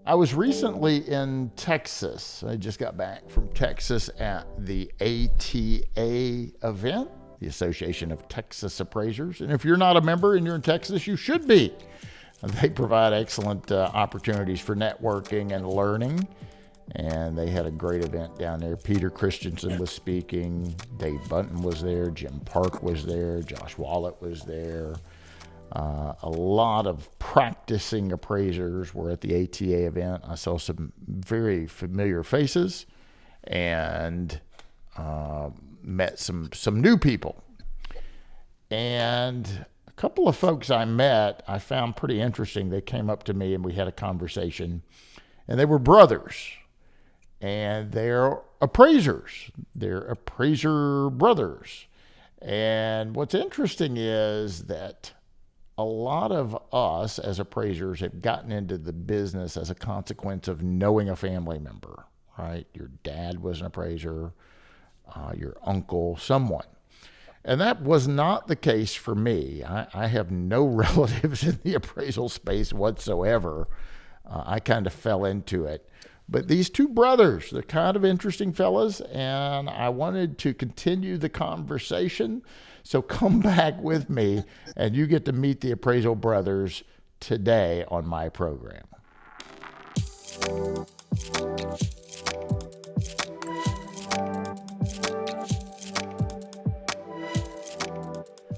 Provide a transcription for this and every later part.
I was recently in Texas. I just got back from Texas at the ATA event, the Association of Texas Appraisers. And if you're not a member and you're in Texas, you should be. They provide excellent opportunities for networking and learning. And they had a great event down there. Peter Christensen was speaking. Dave Bunton was there. Jim Park was there. Josh Wallet was there. A lot of practicing appraisers were at the ATA event. I saw some very familiar faces and met some new people. And a couple of folks I met, I found pretty interesting. They came up to me and we had a conversation. And they were brothers. And they're appraisers. They're appraiser brothers. And what's interesting is that a lot of us as appraisers have gotten into the business as a consequence of knowing a family member, right? Your dad was an appraiser, your uncle, someone. And that was not the case for me. I have no relatives in the appraisal space whatsoever. I kind of fell into it. But these two brothers, they're kind of interesting fellas, and I wanted to continue the conversation. So come back with me, and you get to meet the Appraisal Brothers today on my program.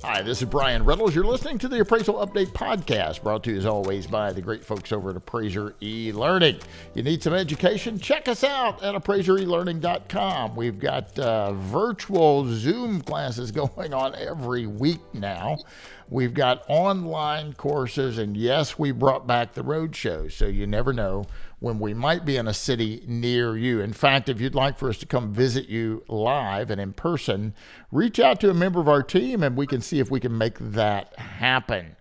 Hi, this is Brian Reynolds. You're listening to the Appraisal Update Podcast, brought to you as always by the great folks over at Appraiser eLearning. You need some education? Check us out at AppraiserELearning.com. We've got virtual Zoom classes going on every week now. We've got online courses, and yes, we brought back the road shows, so you never know when we might be in a city near you. In fact, if you'd like for us to come visit you live and in person, reach out to a member of our team and we can see if we can make that happen.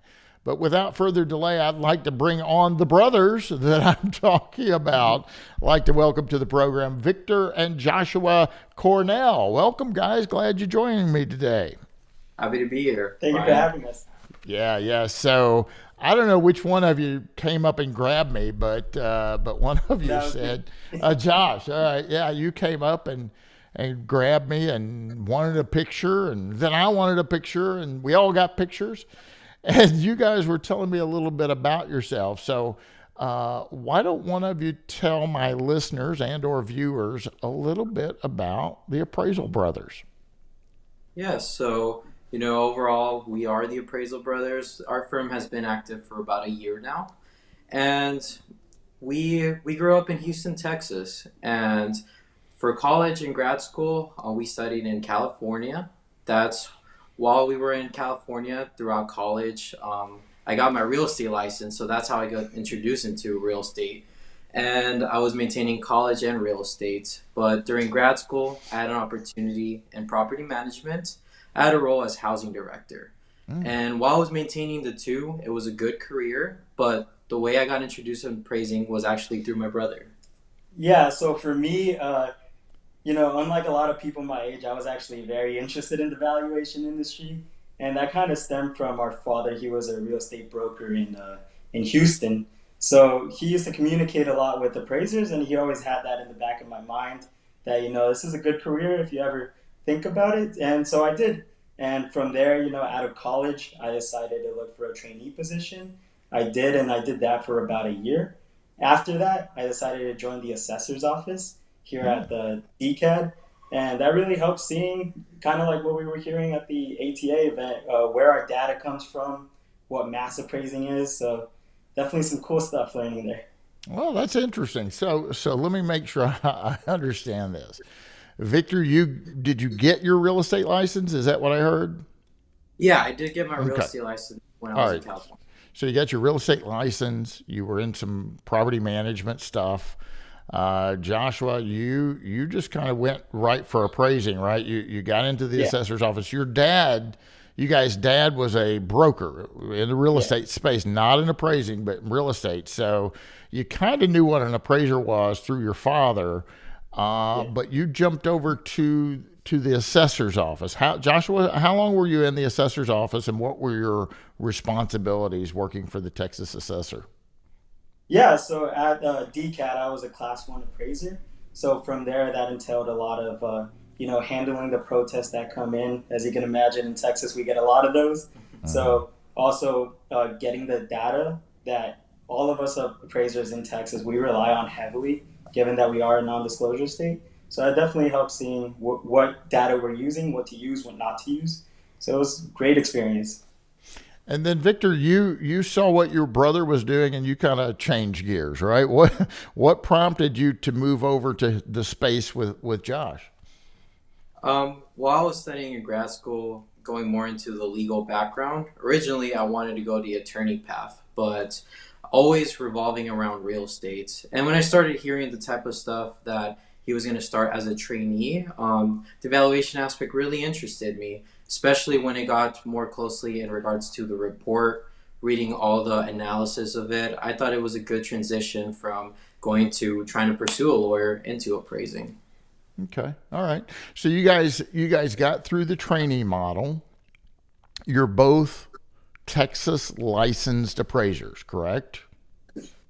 But without further delay, I'd like to bring on the brothers that I'm talking about. I'd like to welcome to the program Victor and Joshua Cornell. Welcome, guys. Glad you're joining me today. Happy to be here. Thank you for having us. Yeah. So I don't know which one of you came up and grabbed me, but one of you said, Josh, all right, yeah, you came up and grabbed me and wanted a picture, and then I wanted a picture, and we all got pictures. And you guys were telling me a little bit about yourself. So why don't one of you tell my listeners and or viewers a little bit about the Appraisal Brothers? Yeah, so overall, we are the Appraisal Brothers. Our firm has been active for about a year now. And we grew up in Houston, Texas. And for college and grad school, we studied in California. That's while we were in California throughout college. I got my real estate license, so that's how I got introduced into real estate. And I was maintaining college and real estate. But during grad school, I had an opportunity in property management. I had a role as housing director. And while I was maintaining the two, it was a good career, but the way I got introduced to appraising was actually through my brother. Yeah, so for me, unlike a lot of people my age, I was actually very interested in the valuation industry. And that kind of stemmed from our father. He was a real estate broker in Houston. So he used to communicate a lot with appraisers, and he always had that in the back of my mind that, this is a good career if you ever think about it. And so I did. And from there, out of college, I decided to look for a trainee position. I did, and I did that for about a year. After that, I decided to join the assessor's office here at the DCAD. And that really helped seeing kind of like what we were hearing at the ATA event, where our data comes from, what mass appraising is. So definitely some cool stuff learning there. Well, that's interesting. So let me make sure I understand this. Victor, did you get your real estate license? Is that what I heard? Yeah, I did get my real estate license when I was in California. So you got your real estate license. You were in some property management stuff. Joshua, you just kind of went right for appraising, right? You got into the assessor's office. You guys' dad was a broker in the real estate space, not in appraising, but in real estate. So you kind of knew what an appraiser was through your father. But you jumped over to the assessor's office. Joshua, how long were you in the assessor's office, and what were your responsibilities working for the Texas assessor? Yeah, so at DCAT, I was a class one appraiser. So from there, that entailed a lot of, handling the protests that come in. As you can imagine, in Texas, we get a lot of those. Mhm. So also getting the data that all of us appraisers in Texas, we rely on heavily, given that we are a non-disclosure state. So that definitely helps seeing what data we're using, what to use, what not to use. So it was a great experience. And then Victor, you saw what your brother was doing, and you kind of changed gears, right? What prompted you to move over to the space with Josh? While I was studying in grad school, going more into the legal background, originally I wanted to go the attorney path, but always revolving around real estate. And when I started hearing the type of stuff that he was going to start as a trainee, the valuation aspect really interested me, especially when it got more closely in regards to the report, reading all the analysis of it. I thought it was a good transition from going to trying to pursue a lawyer into appraising. Okay, all right. So you guys got through the trainee model. You're both Texas licensed appraisers, correct?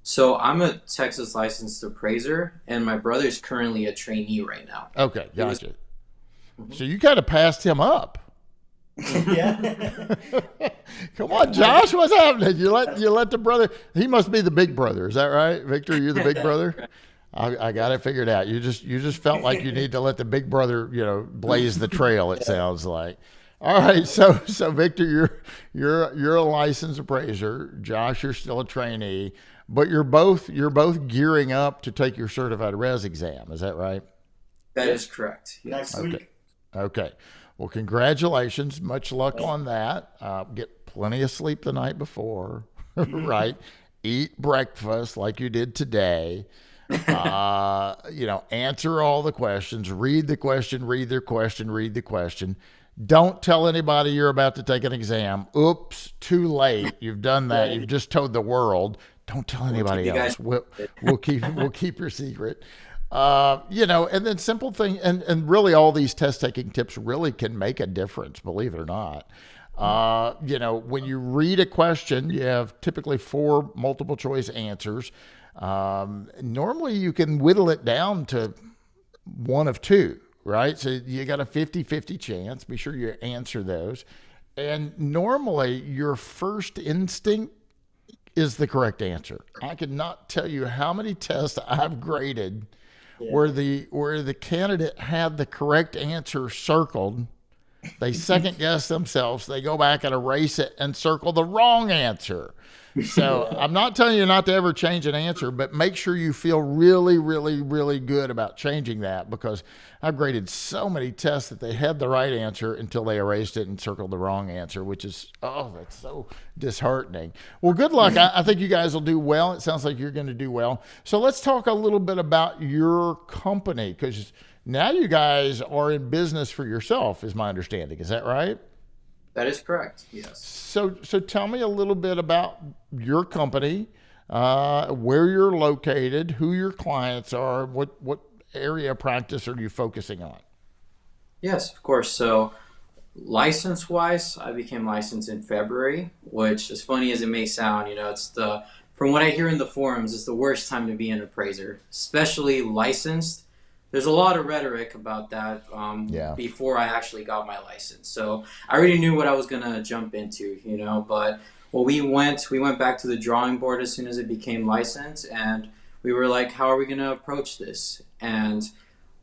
So I'm a Texas licensed appraiser, and my brother's currently a trainee right now. Okay, He was. gotcha. Mhm. So you kind of passed him up. Yeah. Come on, Josh, what's happening? You let the brother. He must be the big brother. Is that right, Victor? You're the big brother. I got it figured out. You just felt like you need to let the big brother, blaze the trail. It sounds like. All right, so Victor, you're a licensed appraiser. Josh, you're still a trainee, but you're both gearing up to take your certified res exam. Is that right? That Yep. is correct. Next Yes. Okay. week. Okay. Well, congratulations. Much luck on that. Get plenty of sleep the night before, right? Eat breakfast like you did today. Answer all the questions, read the question, read their question, read the question. Don't tell anybody you're about to take an exam. Oops, too late. You've done that. You've Right. just told the world. Don't tell We'll keep anybody you guys else. We'll, posted. we'll keep your secret. And then simple thing, and really all these test taking tips really can make a difference, believe it or not. When you read a question, you have typically four multiple choice answers. Normally you can whittle it down to one of two, right? So you got a 50-50 chance. Be sure you answer those. And normally your first instinct is the correct answer. I cannot tell you how many tests I've graded Yeah. where the candidate had the correct answer circled. They second guess themselves. They go back and erase it and circle the wrong answer. So Yeah. I'm not telling you not to ever change an answer, but make sure you feel really, really, really good about changing that, because I've graded so many tests that they had the right answer until they erased it and circled the wrong answer, which is, oh, that's so disheartening. Well, good luck. I think you guys will do well. It sounds like you're going to do well. So let's talk a little bit about your company, because now you guys are in business for yourself, is my understanding. Is that right? That is correct. Yes. So tell me a little bit about your company, where you're located, who your clients are, what area of practice are you focusing on? Yes, of course. So, license wise, I became licensed in February, which, as funny as it may sound, from what I hear in the forums, it's the worst time to be an appraiser, especially licensed. There's a lot of rhetoric about that Yeah. before I actually got my license. So I already knew what I was gonna jump into, But well, we went back to the drawing board as soon as it became licensed, and we were like, how are we gonna approach this? And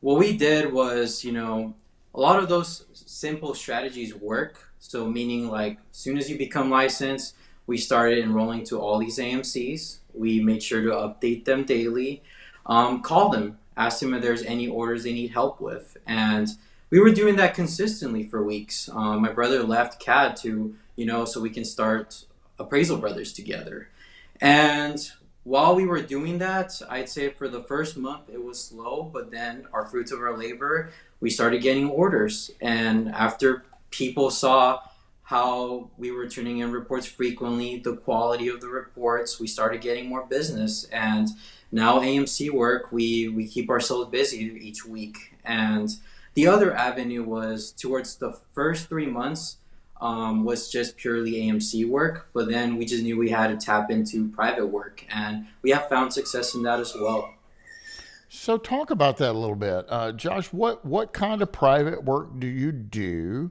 what we did was, a lot of those simple strategies work. So meaning like, as soon as you become licensed, we started enrolling to all these AMCs. We made sure to update them daily, call them, ask them if there's any orders they need help with. And we were doing that consistently for weeks. My brother left CAD to, so we can start Appraisal Brothers together. And while we were doing that, I'd say for the first month it was slow, but then our fruits of our labor, we started getting orders. And after people saw how we were turning in reports frequently, the quality of the reports, we started getting more business. And now AMC work, we keep ourselves busy each week. And the other avenue was towards the first 3 months, was just purely AMC work, but then we just knew we had to tap into private work, and we have found success in that as well. So talk about that a little bit, Josh. What kind of private work do you do,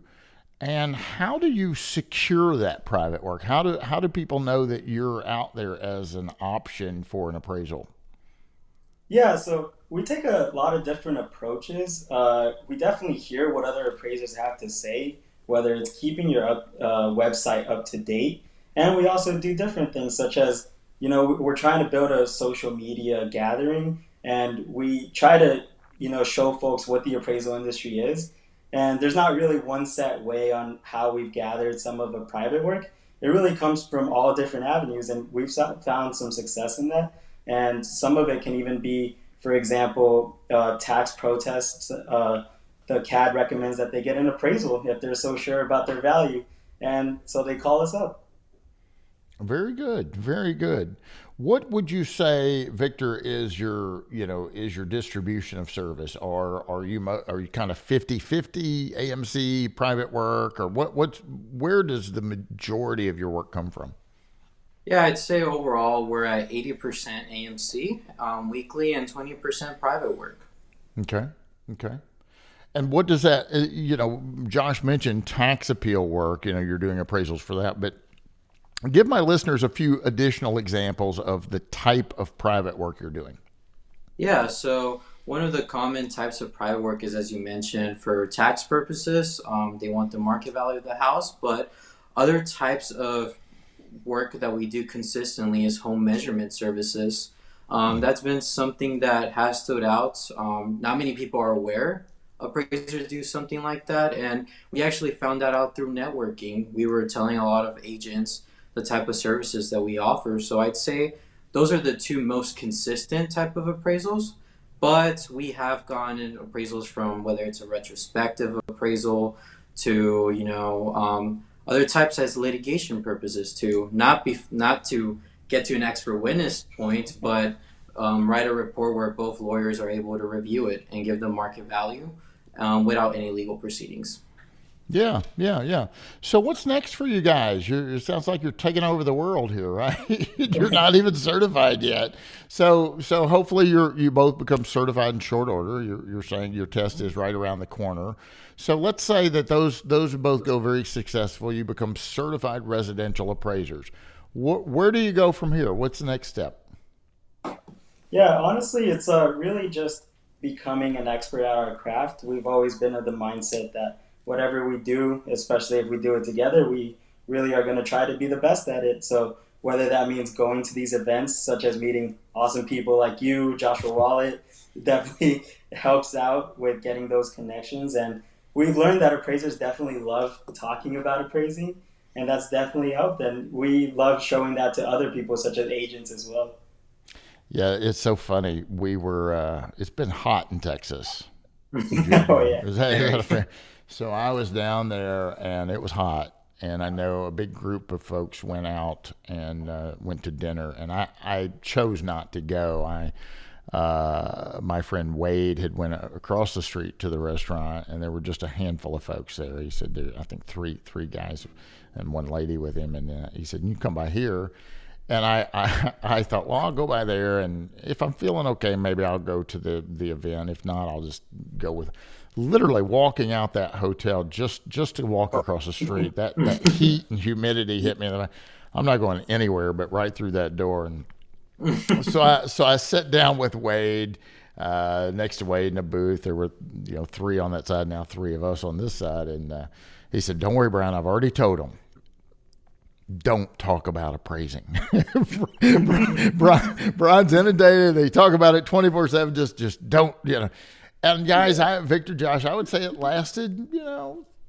and how do you secure that private work? How do people know that you're out there as an option for an appraisal? Yeah, so we take a lot of different approaches. We definitely hear what other appraisers have to say, whether it's keeping your website up to date. And we also do different things, such as, we're trying to build a social media gathering, and we try to, show folks what the appraisal industry is. And there's not really one set way on how we've gathered some of the private work. It really comes from all different avenues, and we've found some success in that. And some of it can even be, for example, tax protests. The CAD recommends that they get an appraisal if they're so sure about their value, and so they call us up. Very good, very good. What would you say, Victor, is your distribution of service? Or are you kind of 50-50 AMC private work, or where does the majority of your work come from? Yeah, I'd say overall we're at 80% AMC weekly and 20% private work. Okay. Okay. And what does that, Josh mentioned tax appeal work, you're doing appraisals for that, but give my listeners a few additional examples of the type of private work you're doing. Yeah, so one of the common types of private work is, as you mentioned, for tax purposes. They want the market value of the house, but other types of work that we do consistently is home measurement services. That's been something that has stood out. Not many people are aware appraisers do something like that, and we actually found that out through networking. We were telling a lot of agents the type of services that we offer. So I'd say those are the two most consistent type of appraisals, but we have gotten appraisals from whether it's a retrospective appraisal to other types as litigation purposes, to not to get to an expert witness point, but write a report where both lawyers are able to review it and give them market value without any legal proceedings. Yeah, yeah, yeah. So what's next for you guys? It sounds like you're taking over the world here, right? You're not even certified yet. So hopefully you both become certified in short order. You're saying your test is right around the corner. So let's say that those both go very successful. You become certified residential appraisers. Where do you go from here? What's the next step? Yeah, honestly, it's really just becoming an expert at our craft. We've always been of the mindset that whatever we do, especially if we do it together, we really are going to try to be the best at it. So whether that means going to these events, such as meeting awesome people like you, Joshua Wallet, definitely helps out with getting those connections. And we've learned that appraisers definitely love talking about appraising, and that's definitely helped. And we love showing that to other people, such as agents as well. Yeah, it's so funny. It's been hot in Texas. Oh, yeah. So I was down there and it was hot. And I know a big group of folks went out and went to dinner. And I chose not to go. My friend Wade had went across the street to the restaurant, and there were just a handful of folks there. He said I think three guys and one lady with him. And he said, "You come by here." And I thought, well, I'll go by there, and if I'm feeling okay, maybe I'll go to the event. If not, I'll just go with literally walking out that hotel just to walk across the street. That heat and humidity hit me. I'm not going anywhere but right through that door. And so I sat down with Wade, next to Wade in a booth. There were three on that side, now three of us on this side. And he said, "Don't worry, Brian, I've already told him. Don't talk about appraising." Brian's inundated. They talk about it 24/7. Just don't, And guys, Victor, Josh, I would say it lasted,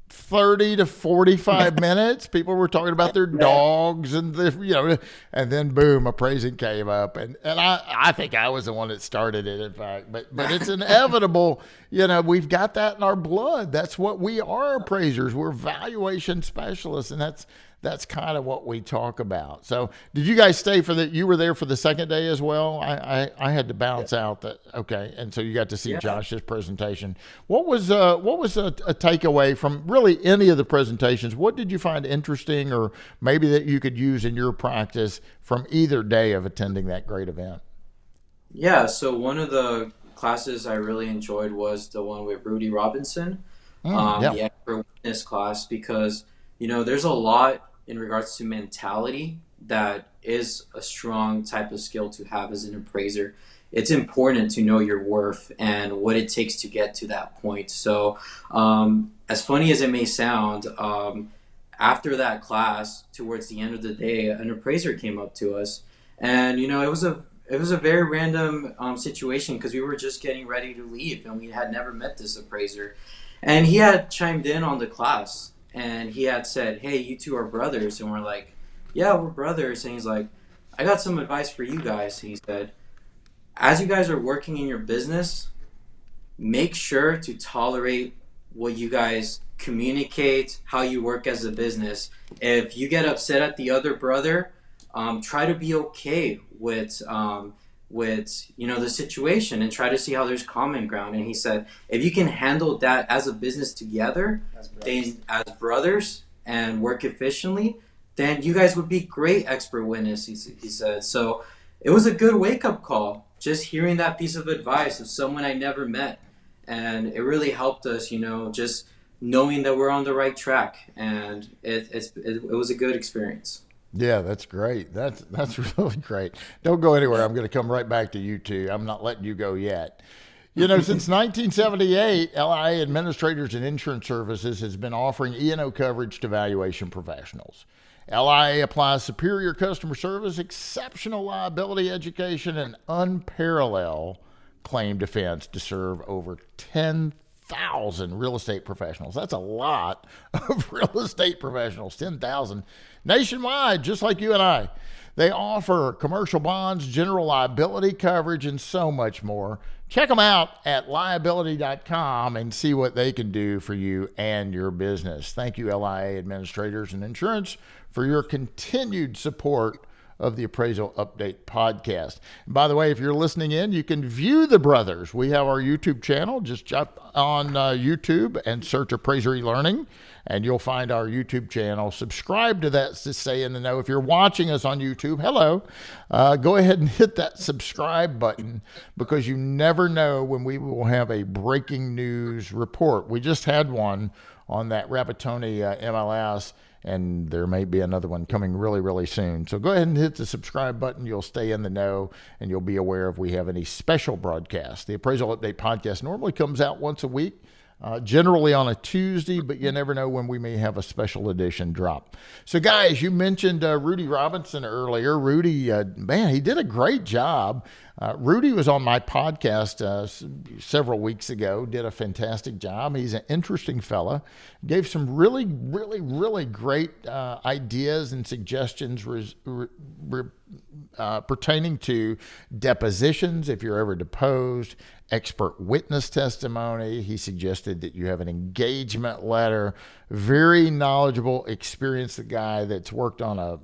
30 to 45 minutes. People were talking about their dogs and and then boom, appraising came up. And I think I was the one that started it, in fact, but it's inevitable. We've got that in our blood. That's what we are, appraisers. We're valuation specialists. And that's kind of what we talk about. So did you guys stay for you were there for the second day as well? I had to bounce out that, okay. And so you got to see Yeah. Josh's presentation. What was a takeaway from really any of the presentations? What did you find interesting or maybe that you could use in your practice from either day of attending that great event? Yeah, so one of the classes I really enjoyed was the one with Rudy Robinson, Yeah. the expert witness class, because there's a lot in regards to mentality that is a strong type of skill to have as an appraiser. It's important to know your worth and what it takes to get to that point. So, as funny as it may sound, after that class, towards the end of the day, an appraiser came up to us, and it was a very random situation because we were just getting ready to leave and we had never met this appraiser. And he had chimed in on the class and he had said, "Hey, you two are brothers." And we're like, "Yeah, we're brothers." And he's like, "I got some advice for you guys." And he said, "As you guys are working in your business, make sure to tolerate what you guys communicate, how you work as a business. If you get upset at the other brother, try to be okay with the situation and try to see how there's common ground." And he said, if you can handle that as a business together, then as brothers and work efficiently, then you guys would be great expert witness. He said. So it was a good wake up call just hearing that piece of advice of someone I never met, and it really helped us. Just knowing that we're on the right track, and it was a good experience. Yeah, that's great. That's really great. Don't go anywhere. I'm going to come right back to you two. I'm not letting you go yet. Since 1978, LIA Administrators and Insurance Services has been offering E&O coverage to valuation professionals. LIA applies superior customer service, exceptional liability education, and unparalleled claim defense to serve over 10,000 real estate professionals. That's a lot of real estate professionals, 10,000 nationwide, just like you and I. They offer commercial bonds, general liability coverage, and so much more. Check them out at liability.com and see what they can do for you and your business. Thank you, LIA Administrators and Insurance, for your continued support of the Appraisal Update podcast. And by the way, if you're listening in, you can view the brothers. We have our YouTube channel. Just jump on YouTube and search Appraiser eLearning, and you'll find our YouTube channel. Subscribe to that to stay in the know. If you're watching us on YouTube, hello. Go ahead and hit that subscribe button because you never know when we will have a breaking news report. We just had one on that Rapatoni MLS, and there may be another one coming really, really soon. So go ahead and hit the subscribe button. You'll stay in the know, and you'll be aware if we have any special broadcasts. The Appraisal Update podcast normally comes out once a week, generally on a Tuesday, but you never know when we may have a special edition drop. So, guys, you mentioned Rudy Robinson earlier. Rudy, man, he did a great job. Rudy was on my podcast several weeks ago, did a fantastic job. He's an interesting fella, gave some really, really, really great ideas and suggestions pertaining to depositions, if you're ever deposed, expert witness testimony. He suggested that you have an engagement letter. Very knowledgeable, experienced guy that's worked on a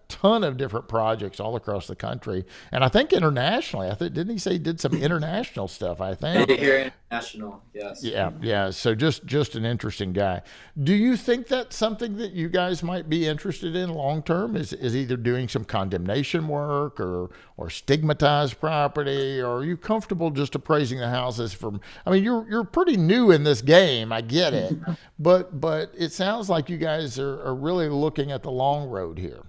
ton of different projects all across the country, and I think internationally. Didn't he say he did some international stuff? I think. I hear international, yes. Yeah. So just an interesting guy. Do you think that's something that you guys might be interested in long term? Is either doing some condemnation work or stigmatized property, or are you comfortable just appraising the houses from? I mean, you're pretty new in this game. I get it, but it sounds like you guys are really looking at the long road here.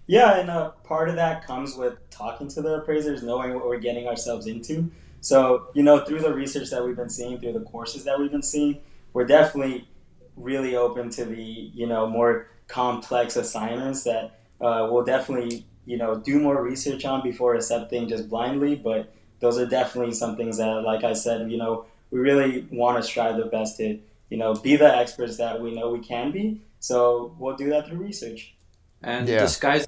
Yeah, and part of that comes with talking to the appraisers, knowing what we're getting ourselves into. So, through the research that we've been seeing, through the courses that we've been seeing, we're definitely really open to the, more complex assignments that we'll definitely, do more research on before accepting just blindly. But those are definitely some things that, like I said, we really want to strive the best to, be the experts that we know we can be. So we'll do that through research. And disguise,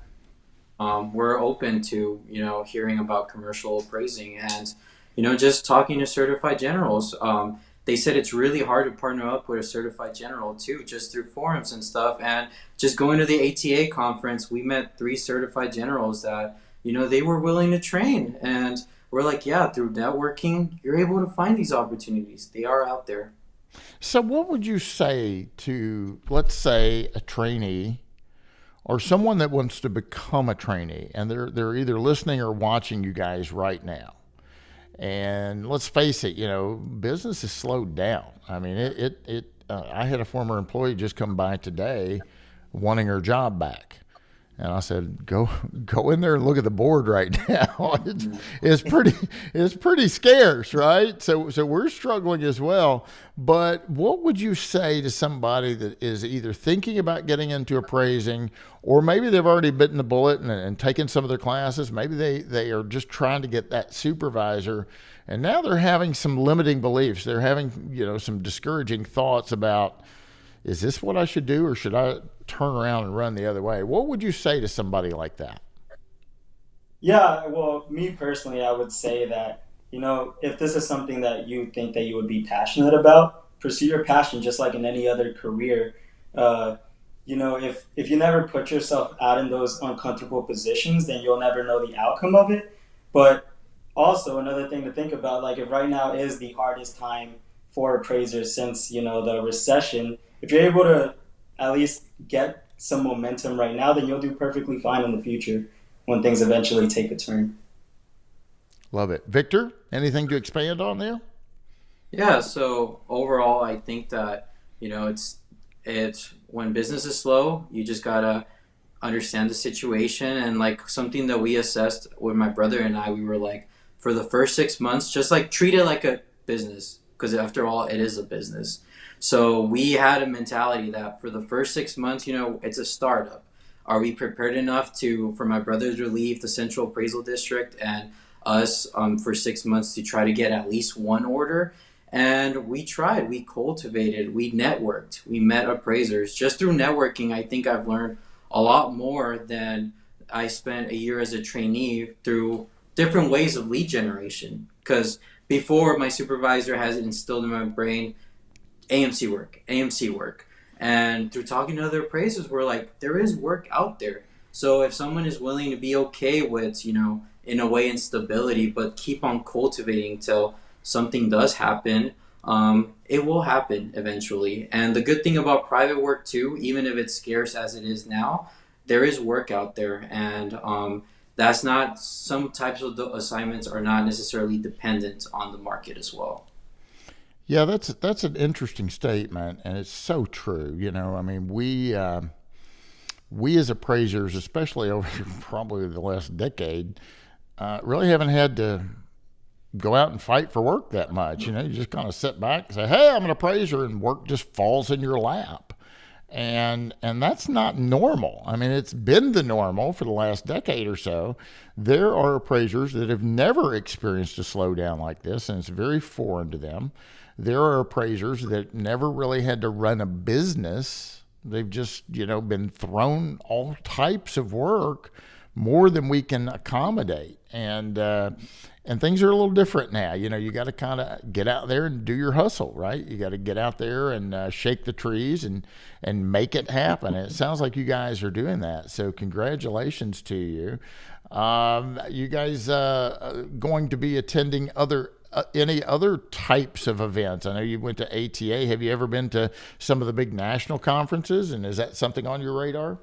we're open to, hearing about commercial appraising and, just talking to certified generals. they said it's really hard to partner up with a certified general too, just through forums and stuff. And just going to the ATA conference, we met 3 certified generals that, they were willing to train. And we're like, yeah, through networking, you're able to find these opportunities. They are out there. So, what would you say to, let's say, a trainee or someone that wants to become a trainee, and they're either listening or watching you guys right now? And let's face it, business has slowed down. I mean, I had a former employee just come by today wanting her job back. And I said, go in there and look at the board right now. It's pretty scarce, right? So we're struggling as well. But what would you say to somebody that is either thinking about getting into appraising, or maybe they've already bitten the bullet and taken some of their classes? Maybe they are just trying to get that supervisor, and now they're having some limiting beliefs. They're having some discouraging thoughts about, is this what I should do, or should I turn around and run the other way? What would you say to somebody like that? Yeah, well, me personally, I would say that, if this is something that you think that you would be passionate about, pursue your passion just like in any other career. If you never put yourself out in those uncomfortable positions, then you'll never know the outcome of it. But also another thing to think about, like if right now is the hardest time for appraisers since, the recession, if you're able to at least get some momentum right now, then you'll do perfectly fine in the future when things eventually take a turn. Love it. Victor, anything to expand on there? Yeah, so overall, I think that, it's when business is slow, you just gotta understand the situation. And like something that we assessed with my brother and I, we were like, for the first 6 months, just like treat it like a business, because after all, it is a business. So we had a mentality that for the first 6 months, it's a startup. Are we prepared enough for my brother to leave the Central Appraisal District and us for 6 months to try to get at least one order? And we tried, we cultivated, we networked, we met appraisers. Just through networking, I think I've learned a lot more than I spent a year as a trainee through different ways of lead generation. Because before, my supervisor has instilled in my brain, AMC work, AMC work. And through talking to other appraisers, we're like, there is work out there. So if someone is willing to be okay with, in a way, instability, but keep on cultivating till something does happen, it will happen eventually. And the good thing about private work too, even if it's scarce as it is now, there is work out there. And that's not, some types of the assignments are not necessarily dependent on the market as well. Yeah, that's an interesting statement, and it's so true. I mean, we as appraisers, especially over probably the last decade, really haven't had to go out and fight for work that much. You just kind of sit back and say, "Hey, I'm an appraiser," and work just falls in your lap. And that's not normal. I mean, it's been the normal for the last decade or so. There are appraisers that have never experienced a slowdown like this, and it's very foreign to them. There are appraisers that never really had to run a business. They've just, been thrown all types of work, more than we can accommodate. And things are a little different now. You got to kind of get out there and do your hustle, right? You got to get out there and shake the trees and make it happen. And it sounds like you guys are doing that. So congratulations to you. You guys going to be attending any other types of events? I know you went to ATA. Have you ever been to some of the big national conferences? And is that something on your radar?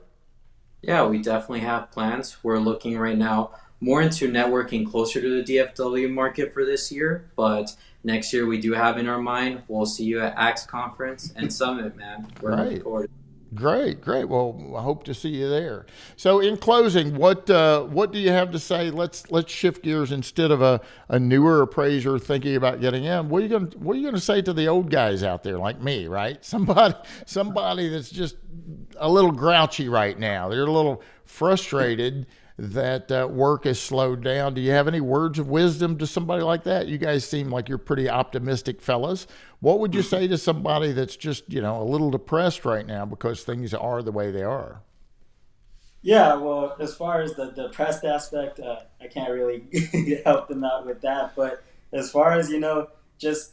Yeah, we definitely have plans. We're looking right now more into networking closer to the DFW market for this year, but next year we do have in our mind, we'll see you at AXE Conference and Summit, man. We're looking forward. Great. Well, I hope to see you there. So, in closing, what do you have to say? Let's shift gears. Instead of a newer appraiser thinking about getting in, what are you gonna say to the old guys out there like me, right? Somebody that's just a little grouchy right now. They're a little frustrated that work has slowed down. Do you have any words of wisdom to somebody like that? You guys seem like you're pretty optimistic fellas. What would you say to somebody that's just, a little depressed right now because things are the way they are? Yeah, well, as far as the depressed aspect, I can't really help them out with that. But as far as, just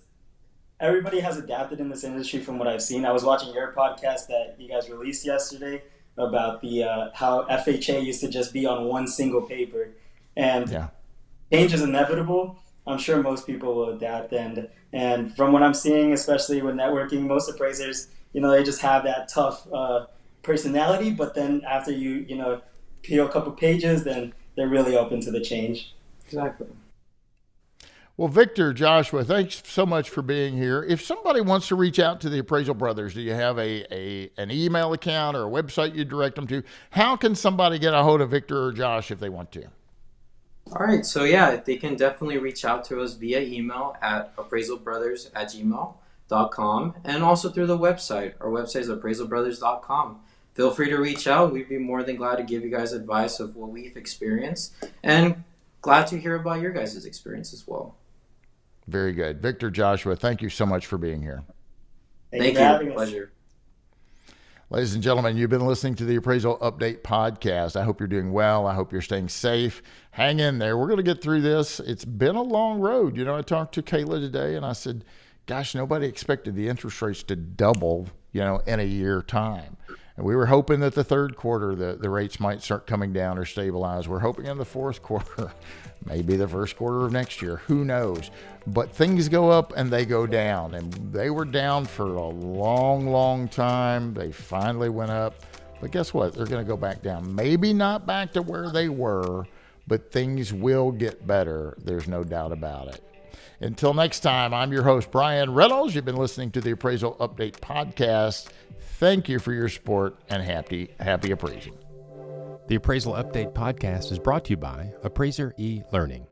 everybody has adapted in this industry from what I've seen. I was watching your podcast that you guys released yesterday about the how FHA used to just be on one single paper, and change is inevitable. I'm sure most people will adapt, and from what I'm seeing, especially with networking, most appraisers, they just have that tough personality, but then after you peel a couple pages, then they're really open to the change. Exactly. Well, Victor, Joshua, thanks so much for being here. If somebody wants to reach out to the Appraisal Brothers, do you have an email account or a website you direct them to? How can somebody get a hold of Victor or Josh if they want to? All right, so yeah, they can definitely reach out to us via email at appraisalbrothers@gmail.com, and also through the website. Our website is appraisalbrothers.com. Feel free to reach out. We'd be more than glad to give you guys advice of what we've experienced, and glad to hear about your guys' experience as well. Very good. Victor, Joshua, thank you so much for being here. Thank you. Pleasure. Ladies and gentlemen, you've been listening to the Appraisal Update podcast. I hope you're doing well. I hope you're staying safe. Hang in there. We're going to get through this. It's been a long road. I talked to Kayla today and I said, gosh, nobody expected the interest rates to double, in a year time. And we were hoping that the third quarter, the rates might start coming down or stabilize. We're hoping in the fourth quarter, maybe the first quarter of next year. Who knows? But things go up and they go down. And they were down for a long, long time. They finally went up. But guess what? They're going to go back down. Maybe not back to where they were, but things will get better. There's no doubt about it. Until next time, I'm your host, Brian Reynolds. You've been listening to the Appraisal Update podcast. Thank you for your support and happy appraising. The Appraisal Update podcast is brought to you by Appraiser eLearning.